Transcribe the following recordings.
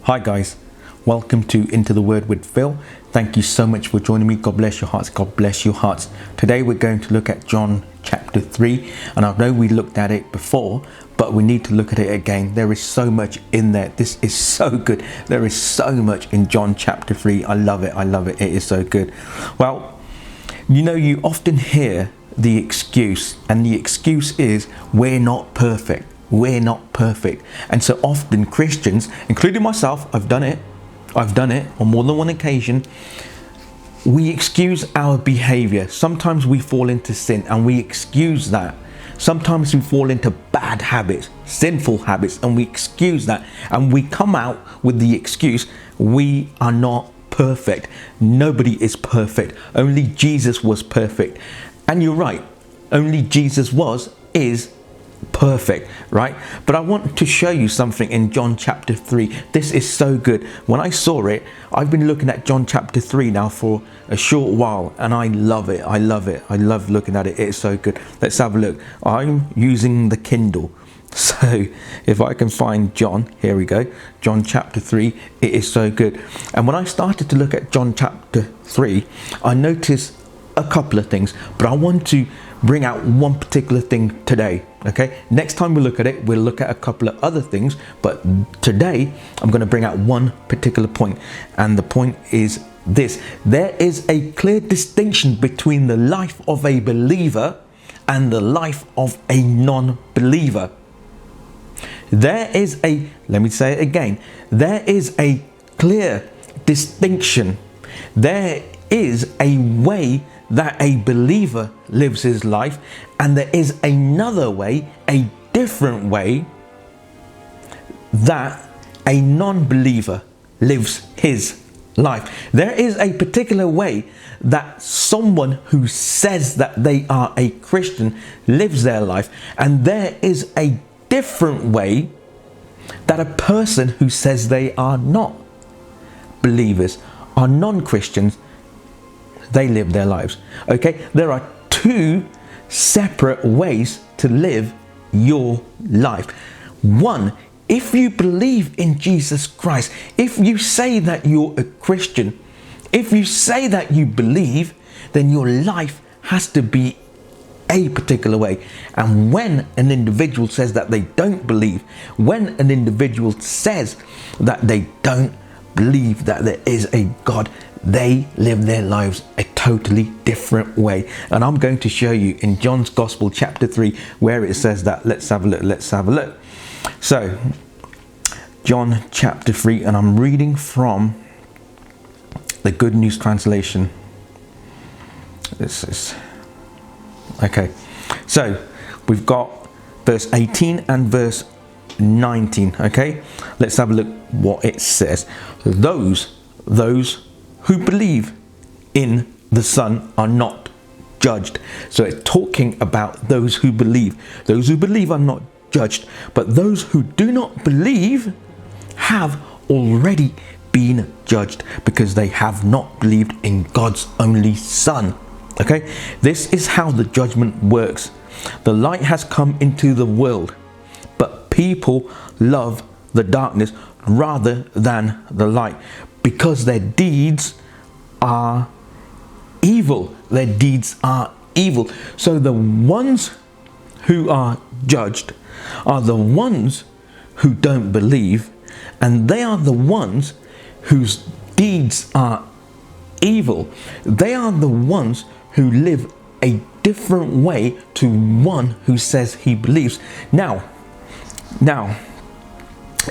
Hi guys, welcome to Into the Word with Phil. Thank you so much for joining me. God bless your hearts. God bless your hearts. Today we're going to look at John chapter 3, and I know we looked at it before, but we need to look at it again. There is so much in there. This is so good. There is so much in John chapter 3. I love it. I love it. It is so good. Well, you often hear the excuse, and the excuse is we're not perfect. We're not perfect. And so often Christians, including myself, I've done it on more than one occasion, we excuse our behavior. Sometimes we fall into sin and we excuse that. Sometimes we fall into bad habits, sinful habits, and we excuse that. And we come out with the excuse, we are not perfect. Nobody is perfect. Only Jesus was perfect. And you're right. Only Jesus is perfect, right? But I want to show you something in John chapter 3. This is so good. When I saw it, I've been looking at John chapter 3 now for a short while, and I love it. I love it. I love looking at it. It's so good. Let's have a look. I'm using the Kindle. So if I can find John, here we go. John chapter 3. It is so good. And when I started to look at John chapter 3, I noticed a couple of things, but I want to bring out one particular thing today. Okay, next time we look at it, we'll look at a couple of other things, but today I'm going to bring out one particular point, and the point is this: there is a clear distinction between the life of a believer and the life of a non-believer. Let me say it again, there is a clear distinction. There is a way that a believer lives his life, and there is another way, a different way, that a non-believer lives his life. There is a particular way that someone who says that they are a Christian lives their life, and there is a different way that a person who says they are not believers, are non-Christians, they live their lives. Okay, there are two separate ways to live your life. One, if you believe in Jesus Christ, if you say that you're a Christian, if you say that you believe, then your life has to be a particular way. And when an individual says that they don't believe, when an individual says that they don't believe that there is a God, they live their lives a totally different way. And I'm going to show you in John's Gospel chapter 3 where it says that. Let's have a look. So John chapter 3, and I'm reading from the Good News Translation. This is okay. So we've got verse 18 and verse 19. Okay, let's have a look what it says. Those who believe in the Son are not judged. So it's talking about those who believe. Those who believe are not judged, but those who do not believe have already been judged because they have not believed in God's only Son. Okay, this is how the judgment works. The light has come into the world, but people love the darkness rather than the light, because their deeds are evil. Their deeds are evil. So the ones who are judged are the ones who don't believe, and they are the ones whose deeds are evil. They are the ones who live a different way to one who says he believes. Now,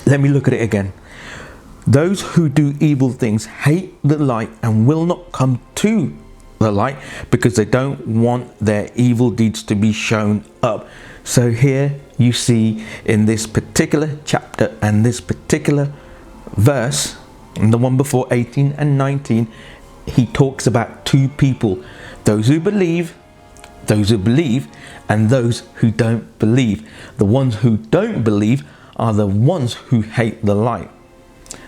let me look at it again. Those who do evil things hate the light and will not come to the light because they don't want their evil deeds to be shown up. So here you see in this particular chapter and this particular verse, and the one before 18 and 19, he talks about two people: those who believe, and those who don't believe. The ones who don't believe are the ones who hate the light.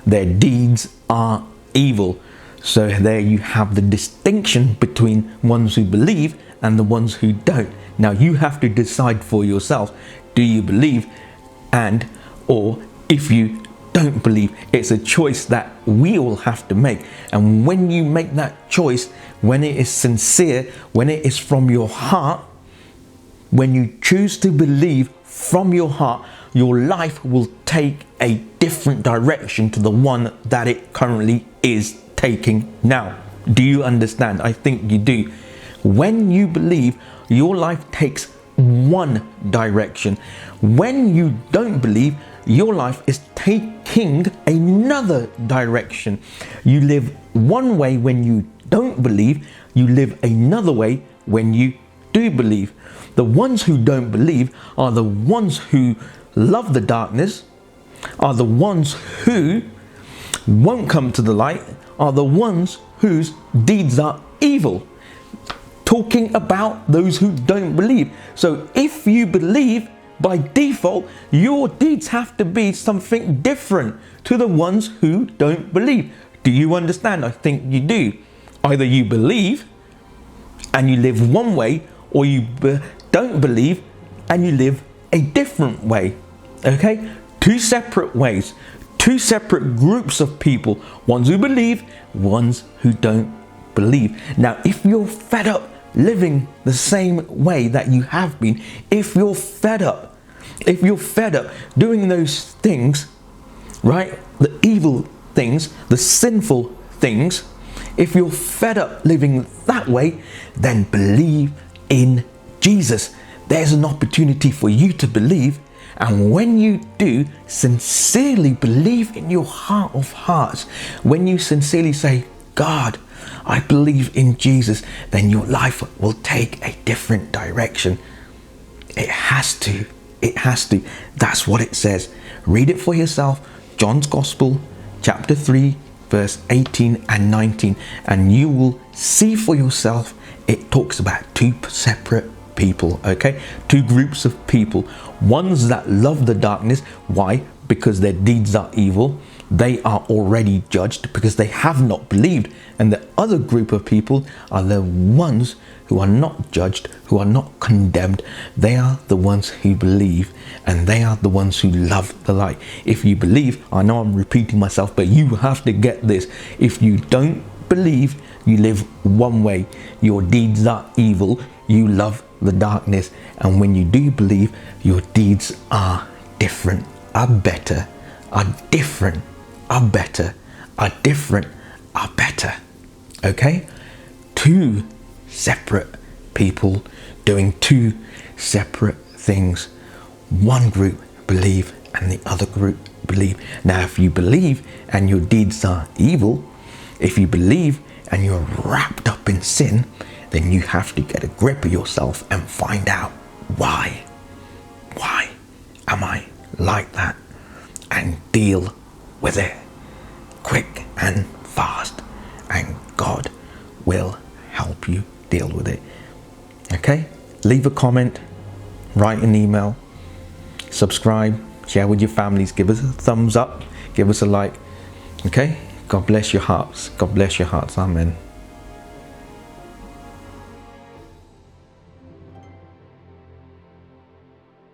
Their deeds are evil. So there you have the distinction between ones who believe and the ones who don't. Now you have to decide for yourself, do you believe, and or if you don't believe. It's a choice that we all have to make. And when you make that choice, when it is sincere, when it is from your heart, when you choose to believe from your heart, your life will take a different direction to the one that it currently is taking now. Do you understand? I think you do. When you believe, your life takes one direction. When you don't believe, your life is taking another direction. You live one way when you don't believe, you live another way when you do believe. The ones who don't believe are the ones who love the darkness, are the ones who won't come to the light, are the ones whose deeds are evil. Talking about those who don't believe. So if you believe, by default, your deeds have to be something different to the ones who don't believe. Do you understand? I think you do. Either you believe and you live one way, or you don't believe and you live a different way. Okay? Two separate ways, two separate groups of people, ones who believe, ones who don't believe. Now, if you're fed up living the same way that you have been, if you're fed up doing those things, right, the evil things, the sinful things, if you're fed up living that way, then believe in Jesus. There's an opportunity for you to believe, and when you do, sincerely believe in your heart of hearts, when you sincerely say, God, I believe in Jesus, then your life will take a different direction. It has to. It has to. That's what it says. Read it for yourself. John's Gospel, chapter 3, verse 18 and 19, and you will see for yourself. It talks about two separate people, okay? Two groups of people. Ones that love the darkness. Why? Because their deeds are evil. They are already judged because they have not believed. And the other group of people are the ones who are not judged, who are not condemned. They are the ones who believe, and they are the ones who love the light. If you believe, I know I'm repeating myself, but you have to get this. If you don't believe, you live one way. Your deeds are evil. You love the darkness. And when you do believe, your deeds are different, are better, are different, are better, are different, are better. Okay? Two separate people doing two separate things. One group believe and the other group believe. Now, if you believe and your deeds are evil, if you believe and you're wrapped up in sin, then you have to get a grip of yourself and find out why. Why am I like that? And deal with it quick and fast, and God will help you deal with it. Okay? Leave a comment, write an email, subscribe, share with your families, give us a thumbs up, give us a like. Okay? God bless your hearts. God bless your hearts. Amen.